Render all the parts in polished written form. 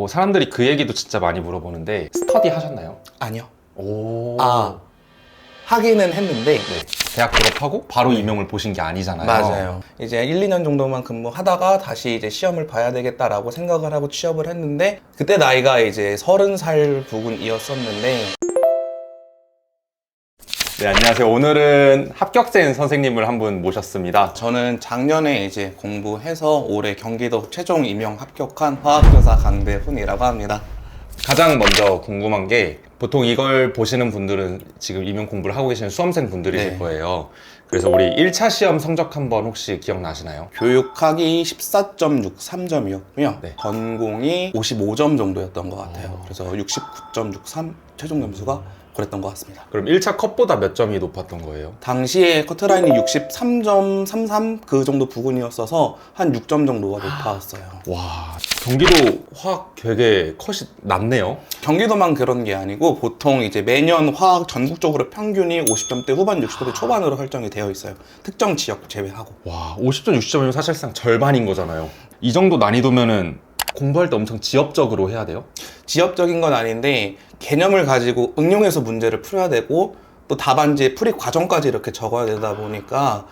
사람들이 그 얘기도 진짜 많이 물어보는데 스터디 하셨나요? 아니요. 오. 하기는 했는데 네. 대학 졸업하고 바로 임용을 보신 게 아니잖아요. 맞아요. 이제 1, 2년 정도만 근무하다가 다시 이제 시험을 봐야 되겠다라고 생각을 하고 취업을 했는데 그때 나이가 이제 30살 부근이었었는데 네, 안녕하세요. 오늘은 합격생 선생님을 한 분 모셨습니다. 저는 작년에 이제 공부해서 올해 경기도 최종 임용 합격한 화학교사 강대훈이라고 합니다. 가장 먼저 궁금한 게 보통 이걸 보시는 분들은 지금 임용 공부를 하고 계시는 수험생 분들이실 네. 거예요. 그래서 우리 1차 시험 성적 한번 혹시 기억나시나요? 교육학이 14.63점이었고요. 네. 전공이 55점 정도였던 것 같아요. 그래서 69.63 최종 점수가 그랬던 것 같습니다. 그럼 1차 컷보다 몇 점이 높았던 거예요? 당시에 커트라인이 63.33 그 정도 부근이었어서 한 6점 정도가 높았어요. 와, 경기도 화학 되게 컷이 낮네요. 경기도만 그런 게 아니고 보통 이제 매년 화학 전국적으로 평균이 50점대 후반, 60점대 초반으로 설정이 되어 있어요. 특정 지역 제외하고. 와, 50점, 60점이면 사실상 절반인 거잖아요. 이 정도 난이도면은 공부할 때 엄청 지엽적으로 해야 돼요? 지역적인 건 아닌데 개념을 가지고 응용해서 문제를 풀어야 되고 또 답안지에 풀이 과정까지 이렇게 적어야 되다 보니까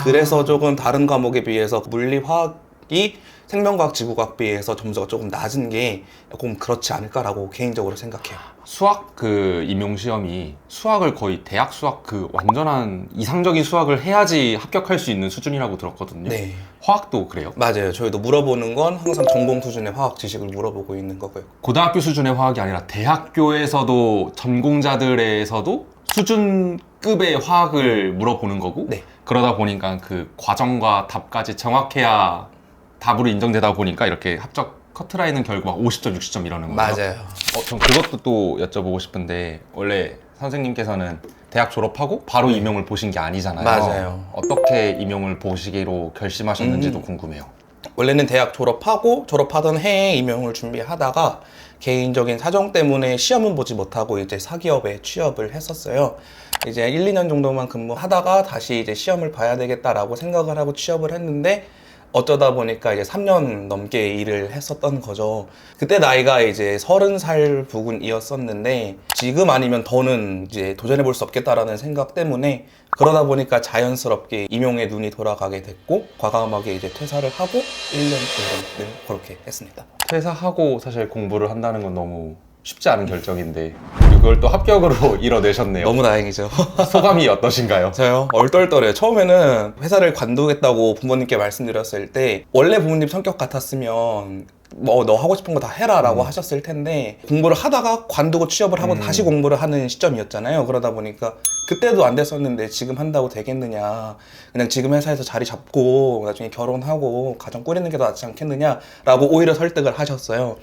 그래서 조금 다른 과목에 비해서 물리, 화학이 생명과학, 지구과학 비해서 점수가 조금 낮은 게 조금 그렇지 않을까라고 개인적으로 생각해요. 수학 그 임용 시험이 수학을 거의 대학 수학 그 완전한 이상적인 수학을 해야지 합격할 수 있는 수준이라고 들었거든요. 네. 화학도 그래요? 맞아요. 저희도 물어보는 건 항상 전공 수준의 화학 지식을 물어보고 있는 거고요. 고등학교 수준의 화학이 아니라 대학교에서도 전공자들에서도 수준급의 화학을 물어보는 거고 네. 그러다 보니까 그 과정과 답까지 정확해야 답으로 인정되다 보니까 이렇게 합격 커트라인은 결국 막 50점, 60점 이러는 거예요. 맞아요. 전 그것도 또 여쭤보고 싶은데 원래 선생님께서는 대학 졸업하고 바로 임용을 보신 게 아니잖아요. 맞아요. 어떻게 임용을 보시기로 결심하셨는지도 궁금해요. 원래는 대학 졸업하던 해에 임용을 준비하다가 개인적인 사정 때문에 시험은 보지 못하고 이제 사기업에 취업을 했었어요. 이제 1, 2년 정도만 근무하다가 다시 이제 시험을 봐야 되겠다라고 생각을 하고 취업을 했는데 어쩌다 보니까 이제 3년 넘게 일을 했었던 거죠. 그때 나이가 이제 30살 부근이었었는데 지금 아니면 더는 이제 도전해 볼 수 없겠다라는 생각 때문에 그러다 보니까 자연스럽게 임용에 눈이 돌아가게 됐고 과감하게 이제 퇴사를 하고 1년 정도는 그렇게 했습니다. 퇴사하고 사실 공부를 한다는 건 너무 쉽지 않은 결정인데 그걸 또 합격으로 이뤄내셨네요. 너무 다행이죠. 소감이 어떠신가요? 저요? 얼떨떨해요. 처음에는 회사를 관두겠다고 부모님께 말씀드렸을 때 원래 부모님 성격 같았으면 뭐 너 하고 싶은 거 다 해라 라고 하셨을 텐데 공부를 하다가 관두고 취업을 하고 다시 공부를 하는 시점이었잖아요. 그러다 보니까 그때도 안 됐었는데 지금 한다고 되겠느냐, 그냥 지금 회사에서 자리 잡고 나중에 결혼하고 가정 꾸리는 게 더 낫지 않겠느냐 라고 오히려 설득을 하셨어요.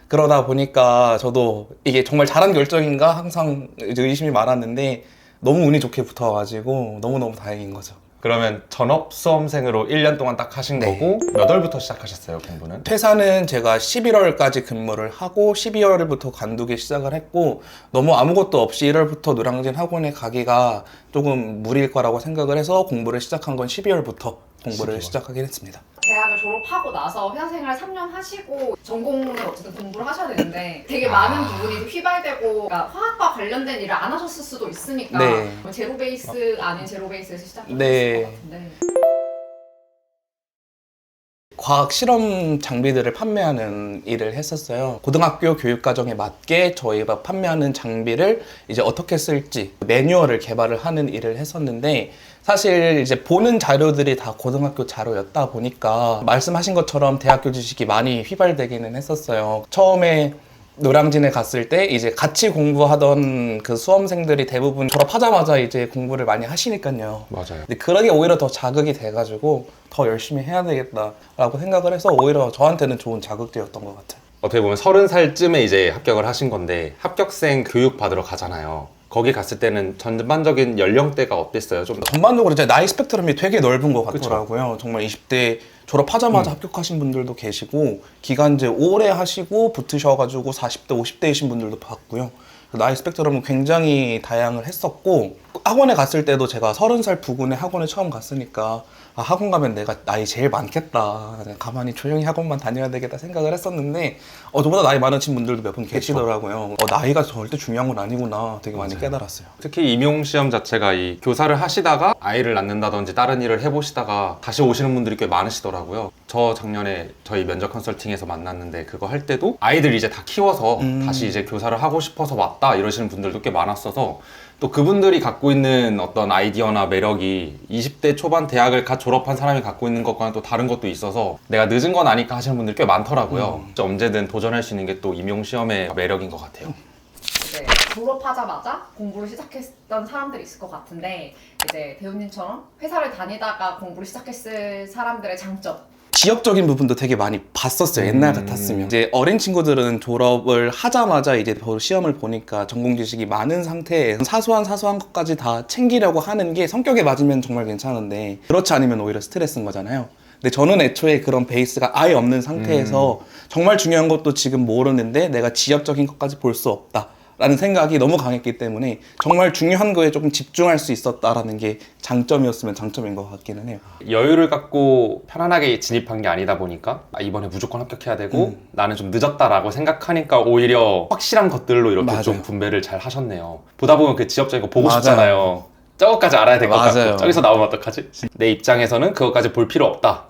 그러다 보니까 저도 이게 정말 잘한 결정인가 항상 이제 의심이 많았는데 너무 운이 좋게 붙어가지고 너무너무 다행인 거죠. 그러면 전업 수험생으로 1년 동안 딱 하신 네. 거고 몇 월부터 시작하셨어요, 공부는? 퇴사는 제가 11월까지 근무를 하고 12월부터 관두기 시작을 했고 너무 아무것도 없이 1월부터 노량진 학원에 가기가 조금 무리일 거라고 생각을 해서 공부를 시작한 건 12월부터 공부를 12월. 시작하긴 했습니다. 대학을 졸업하고 나서 회사 생활 3년 하시고 전공을 어쨌든 공부를 하셔야 되는데 되게 많은 부분이 휘발되고 그러니까 화학과 관련된 일을 안 하셨을 수도 있으니까 네. 제로 베이스 아닌 제로 베이스에서 시작하셨을 네. 것 같은데 과학 실험 장비들을 판매하는 일을 했었어요. 고등학교 교육 과정에 맞게 저희가 판매하는 장비를 이제 어떻게 쓸지 매뉴얼을 개발을 하는 일을 했었는데 사실 이제 보는 자료들이 다 고등학교 자료였다 보니까 말씀하신 것처럼 대학교 지식이 많이 휘발되기는 했었어요. 처음에 노량진에 갔을 때 이제 같이 공부하던 그 수험생들이 대부분 졸업하자마자 이제 공부를 많이 하시니까요. 맞아요. 근데 그러게 오히려 더 자극이 돼가지고 더 열심히 해야 되겠다라고 생각을 해서 오히려 저한테는 좋은 자극제였던 것 같아요. 어떻게 보면 30살쯤에 이제 합격을 하신 건데 합격생 교육 받으러 가잖아요. 거기 갔을 때는 전반적인 연령대가 어땠어요? 좀 전반적으로 이제 나이 스펙트럼이 되게 넓은 것 같더라고요. 정말 20대 졸업하자마자 합격하신 분들도 계시고 기간제 오래 하시고 붙으셔가지고 40대, 50대이신 분들도 봤고요. 나이 스펙트럼은 굉장히 다양을 했었고 학원에 갔을 때도 제가 30살 부근에 학원에 처음 갔으니까 아, 학원 가면 내가 나이 제일 많겠다. 내가 가만히 조용히 학원만 다녀야 되겠다 생각을 했었는데 저보다 나이 많으신 분들도 몇 분 계시더라고요. 나이가 절대 중요한 건 아니구나 되게 많이 깨달았어요. 특히 임용시험 자체가 이 교사를 하시다가 아이를 낳는다든지 다른 일을 해보시다가 다시 오시는 분들이 꽤 많으시더라고요. 저 작년에 저희 면접 컨설팅에서 만났는데 그거 할 때도 아이들 이제 다 키워서 다시 이제 교사를 하고 싶어서 왔다 이러시는 분들도 꽤 많았어서 또 그분들이 갖고 있는 어떤 아이디어나 매력이 20대 초반 대학을 갓 졸업한 사람이 갖고 있는 것과는 또 다른 것도 있어서 내가 늦은 건 아니까 하시는 분들이 꽤 많더라고요. 진짜 언제든 도전할 수 있는 게 또 임용시험의 매력인 것 같아요. 이제 졸업하자마자 공부를 시작했던 사람들이 있을 것 같은데 이제 대우님처럼 회사를 다니다가 공부를 시작했을 사람들의 장점 지역적인 부분도 되게 많이 봤었어요. 옛날 같았으면. 이제 어린 친구들은 졸업을 하자마자 이제 바로 시험을 보니까 전공 지식이 많은 상태에 사소한 것까지 다 챙기려고 하는 게 성격에 맞으면 정말 괜찮은데 그렇지 않으면 오히려 스트레스인 거잖아요. 근데 저는 애초에 그런 베이스가 아예 없는 상태에서 정말 중요한 것도 지금 모르는데 내가 지역적인 것까지 볼 수 없다. 라는 생각이 너무 강했기 때문에 정말 중요한 거에 조금 집중할 수 있었다라는 게 장점이었으면 장점인 것 같기는 해요. 여유를 갖고 편안하게 진입한 게 아니다 보니까 이번에 무조건 합격해야 되고 나는 좀 늦었다라고 생각하니까 오히려 확실한 것들로 이렇게 맞아요. 좀 분배를 잘 하셨네요. 보다 보면 그 지역적인 거 보고 맞아요. 싶잖아요. 저거까지 알아야 될 것 맞아요. 같고 저기서 나오면 어떡하지? 내 입장에서는 그것까지 볼 필요 없다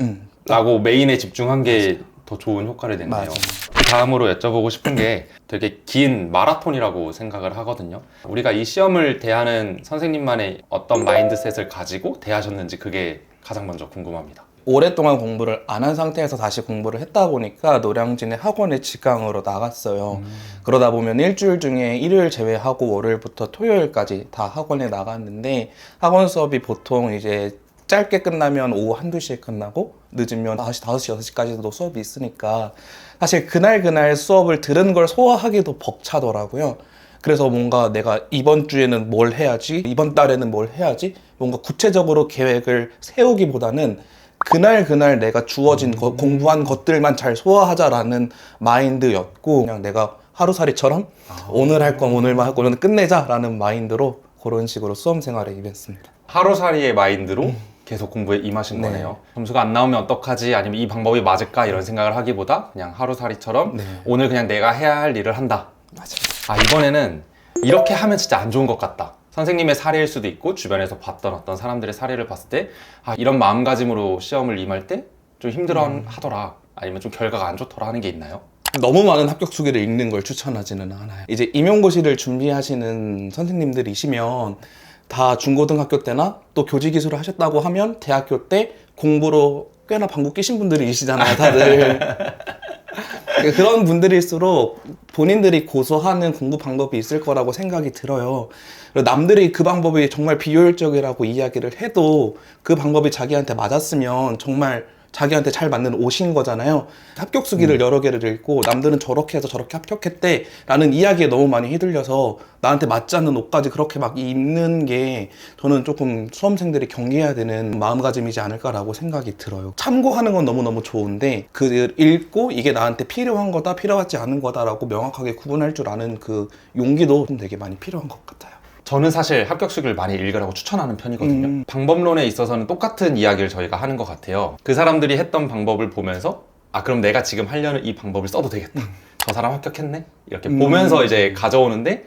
라고 메인에 집중한 게 더 좋은 효과를 냈네요. 맞아요. 그 다음으로 여쭤보고 싶은 게 되게 긴 마라톤이라고 생각을 하거든요. 우리가 이 시험을 대하는 선생님만의 어떤 마인드셋을 가지고 대하셨는지 그게 가장 먼저 궁금합니다. 오랫동안 공부를 안 한 상태에서 다시 공부를 했다 보니까 노량진의 학원에 직강으로 나갔어요. 그러다 보면 일주일 중에 일요일 제외하고 월요일부터 토요일까지 다 학원에 나갔는데 학원 수업이 보통 이제 짧게 끝나면 오후 1, 2시에 끝나고 늦으면 5시, 6시까지도 수업이 있으니까 사실 그날 수업을 들은 걸 소화하기도 벅차더라고요. 그래서 뭔가 내가 이번 주에는 뭘 해야지, 이번 달에는 뭘 해야지 뭔가 구체적으로 계획을 세우기보다는 그날 내가 주어진 공부한 것들만 잘 소화하자라는 마인드였고 그냥 내가 하루살이처럼 오늘 할 건 오늘만 하고 오늘 끝내자라는 마인드로 그런 식으로 수험 생활에 임했습니다. 하루살이의 마인드로 계속 공부에 임하신 네. 거네요. 점수가 안 나오면 어떡하지? 아니면 이 방법이 맞을까? 이런 생각을 하기보다 그냥 하루살이처럼 네. 오늘 그냥 내가 해야 할 일을 한다. 맞아요. 이번에는 이렇게 하면 진짜 안 좋은 것 같다. 선생님의 사례일 수도 있고 주변에서 봤던 어떤 사람들의 사례를 봤을 때 이런 마음가짐으로 시험을 임할 때 좀 힘들어 하더라. 아니면 좀 결과가 안 좋더라 하는 게 있나요? 너무 많은 합격 수기를 읽는 걸 추천하지는 않아요. 이제 임용고시를 준비하시는 선생님들이시면 다 중고등학교 때나 또 교직이수를 하셨다고 하면 대학교 때 공부로 꽤나 방구 끼신 분들이시잖아요, 다들. 그런 분들일수록 본인들이 고수하는 공부 방법이 있을 거라고 생각이 들어요. 남들이 그 방법이 정말 비효율적이라고 이야기를 해도 그 방법이 자기한테 맞았으면 정말 자기한테 잘 맞는 옷인 거잖아요. 합격 수기를 여러 개를 읽고 남들은 저렇게 해서 저렇게 합격했대 라는 이야기에 너무 많이 휘둘려서 나한테 맞지 않는 옷까지 그렇게 막 입는 게 저는 조금 수험생들이 경계해야 되는 마음가짐이지 않을까라고 생각이 들어요. 참고하는 건 너무너무 좋은데 그 읽고 이게 나한테 필요한 거다 필요하지 않은 거다라고 명확하게 구분할 줄 아는 그 용기도 좀 되게 많이 필요한 것 같아요. 저는 사실 합격 수기를 많이 읽으라고 추천하는 편이거든요. 방법론에 있어서는 똑같은 이야기를 저희가 하는 것 같아요. 그 사람들이 했던 방법을 보면서 그럼 내가 지금 하려는 이 방법을 써도 되겠다. 저 사람 합격했네? 이렇게 보면서 이제 가져오는데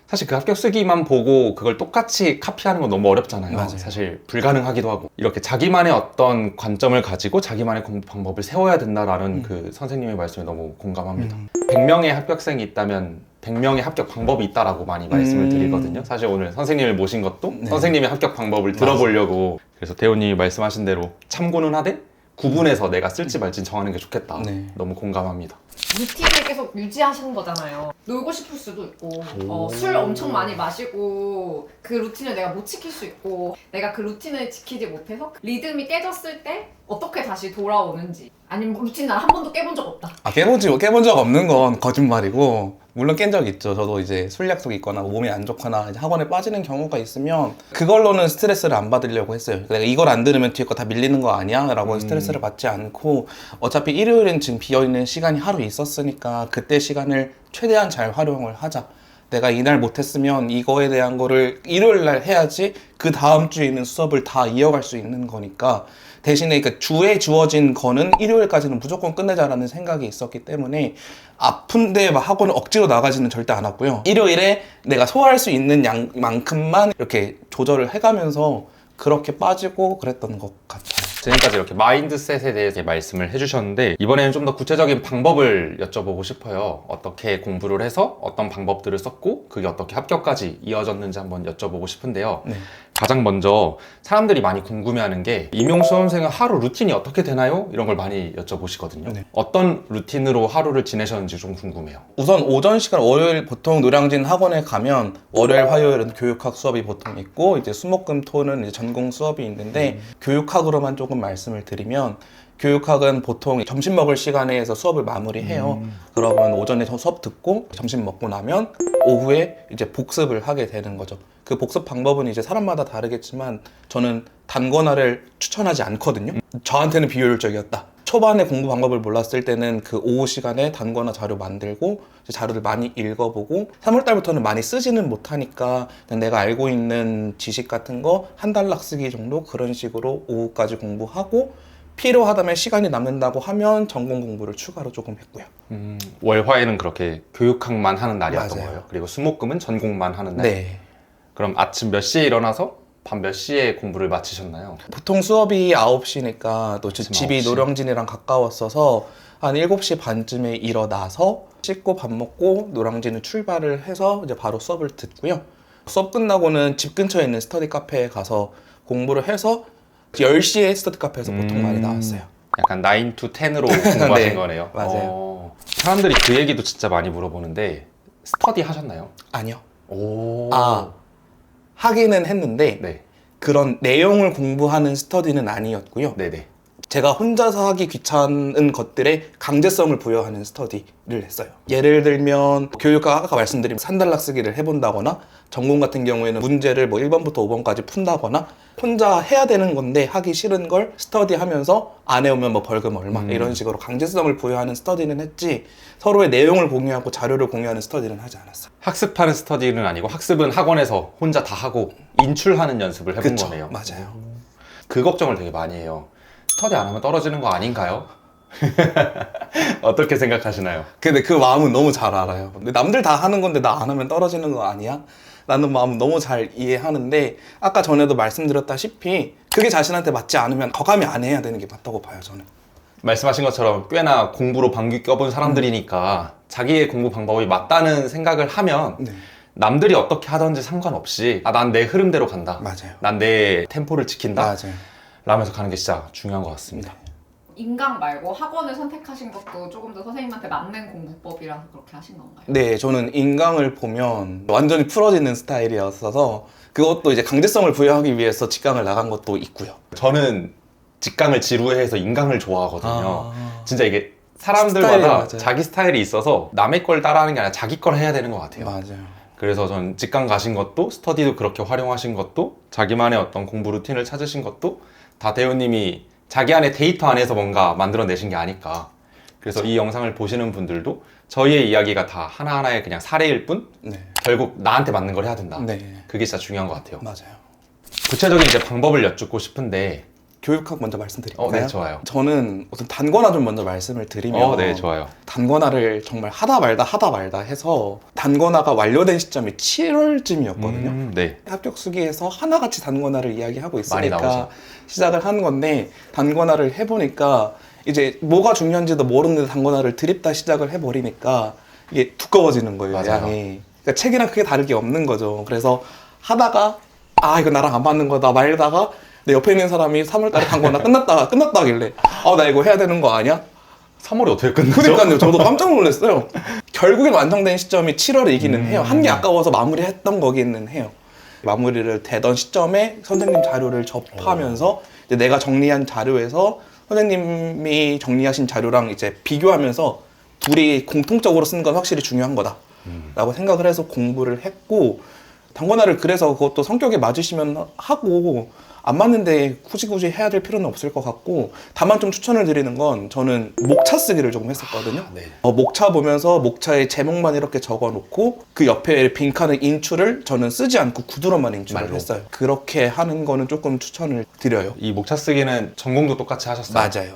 사실 그 합격 수기만 보고 그걸 똑같이 카피하는 건 너무 어렵잖아요. 맞아요. 사실 불가능하기도 하고 이렇게 자기만의 어떤 관점을 가지고 자기만의 공부 방법을 세워야 된다라는 그 선생님의 말씀에 너무 공감합니다. 100명의 합격생이 있다면 100명의 합격 방법이 있다라고 많이 말씀을 드리거든요. 사실 오늘 선생님을 모신 것도 선생님의 합격 방법을 들어보려고. 그래서 대우님이 말씀하신 대로 참고는 하되 구분해서 내가 쓸지 말지 정하는 게 좋겠다. 네. 너무 공감합니다. 루틴을 계속 유지하시는 거잖아요. 놀고 싶을 수도 있고 술 엄청 많이 마시고 그 루틴을 내가 못 지킬 수 있고 내가 그 루틴을 지키지 못해서 리듬이 깨졌을 때 어떻게 다시 돌아오는지 아니면 루틴 난 한 번도 깨본 적 없다. 깨본 적 없는 건 거짓말이고 물론 깬 적 있죠. 저도 이제 술 약속이 있거나 몸이 안 좋거나 이제 학원에 빠지는 경우가 있으면 그걸로는 스트레스를 안 받으려고 했어요. 내가 이걸 안 들으면 뒤에 거 다 밀리는 거 아니야? 라고 스트레스를 받지 않고 어차피 일요일엔 지금 비어있는 시간이 하루 있었으니까 그때 시간을 최대한 잘 활용을 하자 내가 이날 못했으면 이거에 대한 거를 일요일 날 해야지 그 다음 주에 있는 수업을 다 이어갈 수 있는 거니까 대신에 그 주에 주어진 거는 일요일까지는 무조건 끝내자라는 생각이 있었기 때문에 아픈데 막 학원을 억지로 나가지는 절대 않았고요. 일요일에 내가 소화할 수 있는 양만큼만 이렇게 조절을 해가면서 그렇게 빠지고 그랬던 것 같아요. 지금까지 이렇게 마인드셋에 대해서 말씀을 해주셨는데 이번에는 좀 더 구체적인 방법을 여쭤보고 싶어요. 어떻게 공부를 해서 어떤 방법들을 썼고 그게 어떻게 합격까지 이어졌는지 한번 여쭤보고 싶은데요. 네. 가장 먼저 사람들이 많이 궁금해하는 게 임용 수험생은 하루 루틴이 어떻게 되나요? 이런 걸 많이 여쭤보시거든요. 네. 어떤 루틴으로 하루를 지내셨는지 좀 궁금해요. 우선 오전 시간 월요일 보통 노량진 학원에 가면 월요일 화요일은 교육학 수업이 보통 있고 이제 수목금토는 이제 전공 수업이 있는데 교육학으로만 조금 말씀을 드리면 교육학은 보통 점심 먹을 시간에서 수업을 마무리해요. 그러면 오전에 수업 듣고 점심 먹고 나면 오후에 이제 복습을 하게 되는 거죠. 그 복습 방법은 이제 사람마다 다르겠지만 저는 단권화를 추천하지 않거든요. 저한테는 비효율적이었다. 초반에 공부 방법을 몰랐을 때는 그 오후 시간에 단권화 자료 만들고 자료를 많이 읽어보고 3월달부터는 많이 쓰지는 못하니까 그냥 내가 알고 있는 지식 같은 거 한 달락 쓰기 정도 그런 식으로 오후까지 공부하고 필요하다면 시간이 남는다고 하면 전공 공부를 추가로 조금 했고요. 월화에는 그렇게 교육학만 하는 날이었던 맞아요. 거예요. 그리고 수목금은 전공만 하는 날. 네. 그럼 아침 몇 시에 일어나서 밤 몇 시에 공부를 마치셨나요? 보통 수업이 9시니까 또 아침 집이 9시. 노량진이랑 가까웠어서 한 7시 반쯤에 일어나서 씻고 밥 먹고 노량진을 출발을 해서 이제 바로 수업을 듣고요. 수업 끝나고는 집 근처에 있는 스터디 카페에 가서 공부를 해서 10시에 스터디 카페에서 보통 많이 나왔어요. 약간 9 to 10으로 공부하신 네, 거네요. 맞아요. 사람들이 그 얘기도 진짜 많이 물어보는데 스터디 하셨나요? 아니요. 오. 하기는 했는데 네. 그런 내용을 공부하는 스터디는 아니었고요. 네네. 제가 혼자서 하기 귀찮은 것들에 강제성을 부여하는 스터디를 했어요. 예를 들면 교육학 아까 말씀드린 산달락 쓰기를 해본다거나 전공 같은 경우에는 문제를 뭐 1번부터 5번까지 푼다거나 혼자 해야 되는 건데 하기 싫은 걸 스터디하면서 안 해오면 뭐 벌금 얼마 이런 식으로 강제성을 부여하는 스터디는 했지 서로의 내용을 공유하고 자료를 공유하는 스터디는 하지 않았어요. 학습하는 스터디는 아니고 학습은 학원에서 혼자 다 하고 인출하는 연습을 해본 그쵸? 거네요. 맞아요. 그 걱정을 되게 많이 해요. 스터디 안 하면 떨어지는 거 아닌가요? 어떻게 생각하시나요? 근데 그 마음은 너무 잘 알아요. 근데 남들 다 하는 건데 나 안 하면 떨어지는 거 아니야? 라는 마음은 너무 잘 이해하는데 아까 전에도 말씀드렸다시피 그게 자신한테 맞지 않으면 거감이 안 해야 되는 게 맞다고 봐요, 저는. 말씀하신 것처럼 꽤나 공부로 방귀 껴본 사람들이니까 자기의 공부 방법이 맞다는 생각을 하면 네. 남들이 어떻게 하든지 상관없이 난 내 흐름대로 간다. 맞아요. 난 내 템포를 지킨다. 맞아요. 라면서 가는 게 진짜 중요한 것 같습니다. 인강 말고 학원을 선택하신 것도 조금 더 선생님한테 맞는 공부법이라서 그렇게 하신 건가요? 네, 저는 인강을 보면 완전히 풀어지는 스타일이었어서 그것도 이제 강제성을 부여하기 위해서 직강을 나간 것도 있고요. 저는 직강을 지루해해서 인강을 좋아하거든요. 진짜 이게 스타일이 사람들마다 맞아요. 자기 스타일이 있어서 남의 걸 따라하는 게 아니라 자기 걸 해야 되는 것 같아요. 맞아요. 그래서 전 직강 가신 것도 스터디도 그렇게 활용하신 것도 자기만의 어떤 공부 루틴을 찾으신 것도 다 대우님이 자기 안에 데이터 안에서 뭔가 만들어내신 게 아닐까. 그래서 이 영상을 보시는 분들도 저희의 이야기가 다 하나하나의 그냥 사례일 뿐 네. 결국 나한테 맞는 걸 해야 된다. 네. 그게 진짜 중요한 것 같아요. 맞아요. 구체적인 이제 방법을 여쭙고 싶은데 교육학 먼저 말씀드릴까요? 네, 좋아요. 저는 우선 단권화 좀 먼저 말씀을 드리면 네, 좋아요. 단권화를 정말 하다 말다 해서 단권화가 완료된 시점이 7월쯤이었거든요. 네. 합격 수기에서 하나같이 단권화를 이야기하고 많이 있으니까 나오죠. 시작을 하는 건데 단권화를 해보니까 이제 뭐가 중요한지도 모르는데 단권화를 드립다 시작을 해버리니까 이게 두꺼워지는 거예요, 맞아요. 양이. 그러니까 책이랑 크게 다를 게 없는 거죠. 그래서 하다가 이거 나랑 안 맞는 거다 말다가 내 옆에 있는 사람이 3월달에 단권화 끝났다 하길래 나 이거 해야 되는 거 아니야? 3월이 어떻게 끝나죠? 그러니까요. 저도 깜짝 놀랐어요. 결국엔 완성된 시점이 7월이기는 해요. 한 게 아까워서 마무리했던 거기는 해요. 마무리를 되던 시점에 선생님 자료를 접하면서 이제 내가 정리한 자료에서 선생님이 정리하신 자료랑 이제 비교하면서 둘이 공통적으로 쓴 건 확실히 중요한 거다라고 생각을 해서 공부를 했고 단권화를 그래서 그것도 성격에 맞으시면 하고 안 맞는데 굳이 해야 될 필요는 없을 것 같고, 다만 좀 추천을 드리는 건 저는 목차 쓰기를 조금 했었거든요. 네. 목차 보면서 목차에 제목만 이렇게 적어놓고 그 옆에 빈칸의 인출을 저는 쓰지 않고 구두로만 인출을 말로. 했어요. 그렇게 하는 거는 조금 추천을 드려요. 이 목차 쓰기는 전공도 똑같이 하셨어요? 맞아요.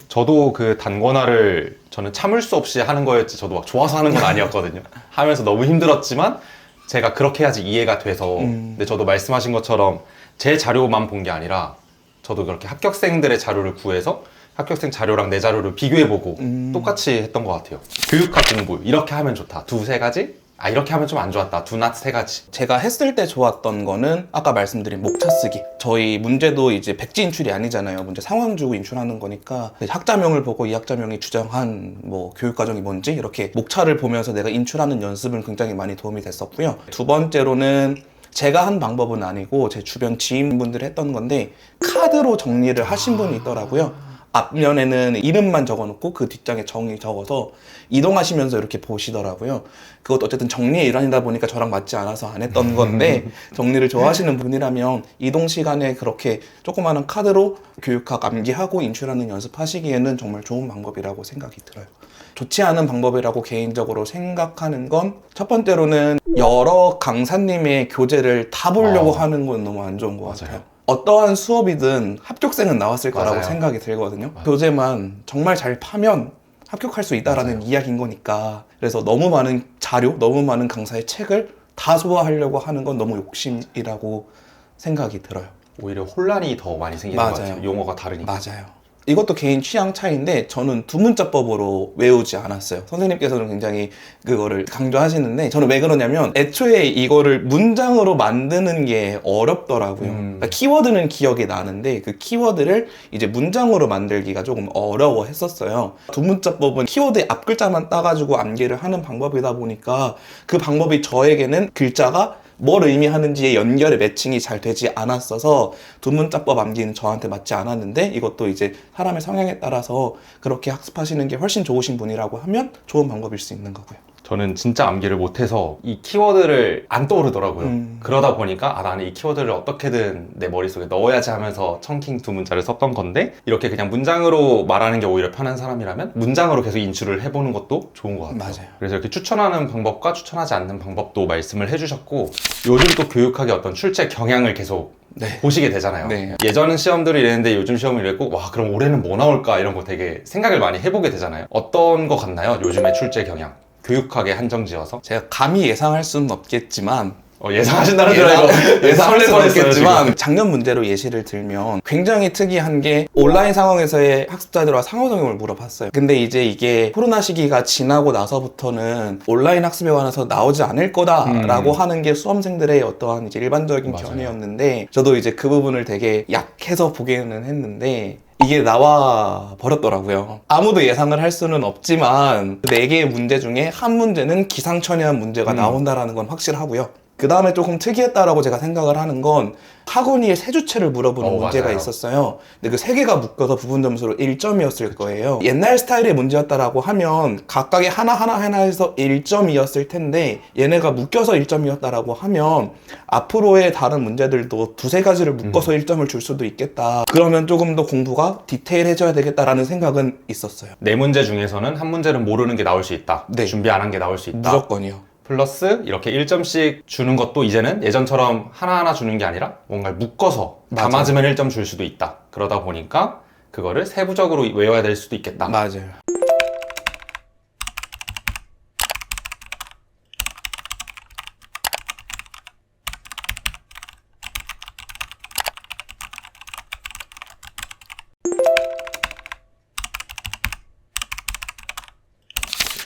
저도 그 단권화를 저는 참을 수 없이 하는 거였지 저도 막 좋아서 하는 건 아니었거든요. 하면서 너무 힘들었지만 제가 그렇게 해야지 이해가 돼서 근데 저도 말씀하신 것처럼 제 자료만 본 게 아니라 저도 그렇게 합격생들의 자료를 구해서 합격생 자료랑 내 자료를 비교해보고 똑같이 했던 것 같아요. 교육학 공부 이렇게 하면 좋다. 두세 가지? 이렇게 하면 좀 안 좋았다. 두낫 세 가지. 제가 했을 때 좋았던 거는 아까 말씀드린 목차 쓰기. 저희 문제도 이제 백지 인출이 아니잖아요. 문제 상황 주고 인출하는 거니까 학자명을 보고 이 학자명이 주장한 뭐 교육과정이 뭔지 이렇게 목차를 보면서 내가 인출하는 연습은 굉장히 많이 도움이 됐었고요. 두 번째로는 제가 한 방법은 아니고 제 주변 지인분들이 했던 건데 카드로 정리를 하신 분이 있더라고요. 앞면에는 이름만 적어놓고 그 뒷장에 정의 적어서 이동하시면서 이렇게 보시더라고요. 그것도 어쨌든 정리의 일환이다 보니까 저랑 맞지 않아서 안 했던 건데 정리를 좋아하시는 분이라면 이동 시간에 그렇게 조그마한 카드로 교육학 암기하고 인출하는 연습하시기에는 정말 좋은 방법이라고 생각이 들어요. 좋지 않은 방법이라고 개인적으로 생각하는 건 첫 번째로는 여러 강사님의 교재를 다 보려고 하는 건 너무 안 좋은 것 같아요. 어떠한 수업이든 합격생은 나왔을 거라고 맞아요. 생각이 들거든요. 교재만 정말 잘 파면 합격할 수 있다라는 이야기인 거니까. 그래서 너무 많은 자료, 너무 많은 강사의 책을 다 소화하려고 하는 건 너무 욕심이라고 생각이 들어요. 오히려 혼란이 더 많이 생기는 것 맞아요. 같아요. 용어가 다르니까. 맞아요. 이것도 개인 취향 차이인데 저는 두문자법으로 외우지 않았어요. 선생님께서는 굉장히 그거를 강조하시는데 저는 왜 그러냐면 애초에 이거를 문장으로 만드는 게 어렵더라고요. 그러니까 키워드는 기억이 나는데 그 키워드를 이제 문장으로 만들기가 조금 어려워했었어요. 두문자법은 키워드의 앞글자만 따가지고 암기를 하는 방법이다 보니까 그 방법이 저에게는 글자가 뭘 의미하는지의 연결의 매칭이 잘 되지 않았어서 두문자법 암기는 저한테 맞지 않았는데 이것도 이제 사람의 성향에 따라서 그렇게 학습하시는 게 훨씬 좋으신 분이라고 하면 좋은 방법일 수 있는 거고요. 저는 진짜 암기를 못해서 이 키워드를 안 떠오르더라고요. 그러다 보니까 나는 이 키워드를 어떻게든 내 머릿속에 넣어야지 하면서 청킹 두 문자를 썼던 건데 이렇게 그냥 문장으로 말하는 게 오히려 편한 사람이라면 문장으로 계속 인출을 해보는 것도 좋은 것 같아요. 맞아요. 그래서 이렇게 추천하는 방법과 추천하지 않는 방법도 말씀을 해주셨고 요즘 또 교육학의 어떤 출제 경향을 계속 네. 보시게 되잖아요. 네. 예전은 시험들이 이랬는데 요즘 시험이 이랬고 와 그럼 올해는 뭐 나올까 이런 거 되게 생각을 많이 해보게 되잖아요. 어떤 거 같나요? 요즘의 출제 경향. 교육학에 한정지어서 제가 감히 예상할 수는 없겠지만 예상하신다는 줄 알고 예상할 수는 설레 뻔했어요, 없겠지만 작년 문제로 예시를 들면 굉장히 특이한 게 온라인 상황에서의 학습자들과 상호작용을 물어봤어요. 근데 이제 이게 코로나 시기가 지나고 나서부터는 온라인 학습에 관해서 나오지 않을 거다라고 하는 게 수험생들의 어떠한 이제 일반적인 맞아요. 견해였는데 저도 이제 그 부분을 되게 약해서 보기는 했는데 이게 나와 버렸더라고요. 아무도 예상을 할 수는 없지만 4개의 문제 중에 한 문제는 기상천외한 문제가 나온다라는 건 확실하고요. 그 다음에 조금 특이했다라고 제가 생각을 하는 건 학원위의 세주체를 물어보는 문제가 맞아요. 있었어요. 근데 그 3개가 묶어서 부분 점수로 1점이었을 거예요. 옛날 스타일의 문제였다라고 하면 각각의 하나해서 1점이었을 텐데 얘네가 묶여서 1점이었다라고 하면 앞으로의 다른 문제들도 2-3가지를 묶어서 1점을 줄 수도 있겠다. 그러면 조금 더 공부가 디테일해져야 되겠다라는 생각은 있었어요. 4문제 중에서는 한 문제는 모르는 게 나올 수 있다. 네. 준비 안 한 게 나올 수 있다. 무조건이요. 플러스 이렇게 1점씩 주는 것도 이제는 예전처럼 하나하나 주는 게 아니라 뭔가 묶어서 다 맞아요. 맞으면 1점 줄 수도 있다. 그러다 보니까 그거를 세부적으로 외워야 될 수도 있겠다. 맞아요.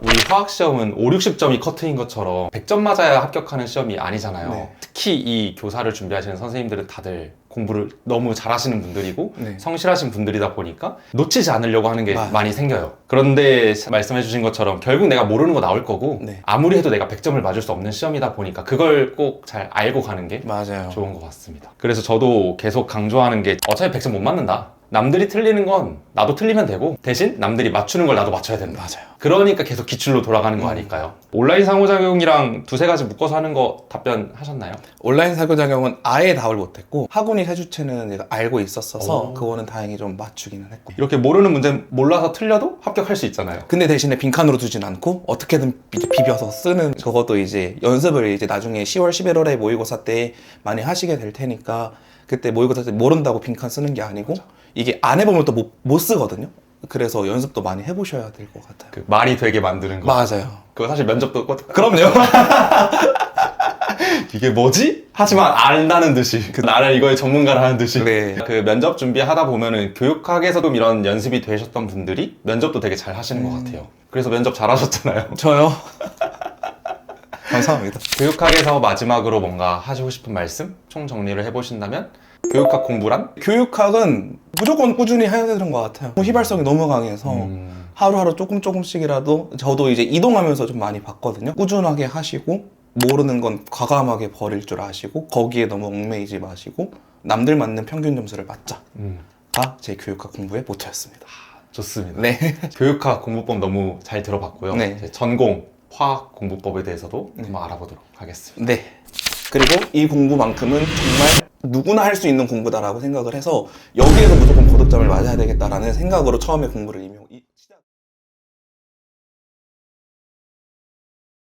우리 화학시험은 5, 60점이 커트인 것처럼 100점 맞아야 합격하는 시험이 아니잖아요. 네. 특히 이 교사를 준비하시는 선생님들은 다들 공부를 너무 잘하시는 분들이고 네. 성실하신 분들이다 보니까 놓치지 않으려고 하는 게 맞아요. 많이 생겨요. 그런데 말씀해 주신 것처럼 결국 내가 모르는 거 나올 거고 네. 아무리 해도 내가 100점을 맞을 수 없는 시험이다 보니까 그걸 꼭 잘 알고 가는 게 맞아요. 좋은 것 같습니다. 그래서 저도 계속 강조하는 게 어차피 100점 못 맞는다. 남들이 틀리는 건 나도 틀리면 되고 대신 남들이 맞추는 걸 나도 맞춰야 된다. 맞아요. 그러니까 계속 기출로 돌아가는 거 아닐까요? 온라인 상호작용이랑 두세 가지 묶어서 하는 거 답변하셨나요? 온라인 상호작용은 아예 답을 못했고 학원이 세주체는 내가 알고 있었어서 오. 그거는 다행히 좀 맞추기는 했고. 이렇게 모르는 문제 몰라서 틀려도 합격할 수 있잖아요. 근데 대신에 빈칸으로 두진 않고 어떻게든 비벼서 쓰는 그것도 이제 연습을 이제 나중에 10월, 11월에 모의고사 때 많이 하시게 될 테니까 그때 모의고사 때 모른다고 빈칸 쓰는 게 아니고 이게 안 해보면 또 못 쓰거든요. 그래서 연습도 많이 해보셔야 될 것 같아요. 그 말이 되게 만드는 거. 맞아요. 그거 사실 면접도 그럼요. 이게 뭐지? 하지만 안다는 듯이 나를 이거의 전문가라는 듯이 네. 그 면접 준비하다 보면은 교육학에서도 이런 연습이 되셨던 분들이 면접도 되게 잘 하시는 것 같아요. 그래서 면접 잘 하셨잖아요. 저요. 감사합니다. 교육학에서 마지막으로 뭔가 하시고 싶은 말씀? 총 정리를 해보신다면 교육학 공부란? 교육학은 무조건 꾸준히 해야 되는 것 같아요. 휘발성이 너무 강해서 하루하루 조금씩이라도 저도 이제 이동하면서 좀 많이 봤거든요. 꾸준하게 하시고 모르는 건 과감하게 버릴 줄 아시고 거기에 너무 얽매이지 마시고 남들 맞는 평균 점수를 맞자가 제 교육학 공부의 모토였습니다. 좋습니다. 네. 교육학 공부법 너무 잘 들어봤고요. 네. 이제 전공 화학 공부법에 대해서도 한번 알아보도록 하겠습니다. 네. 그리고 이 공부만큼은 정말 누구나 할 수 있는 공부다라고 생각을 해서 여기에서 무조건 고득점을 맞아야 되겠다라는 생각으로 처음에 공부를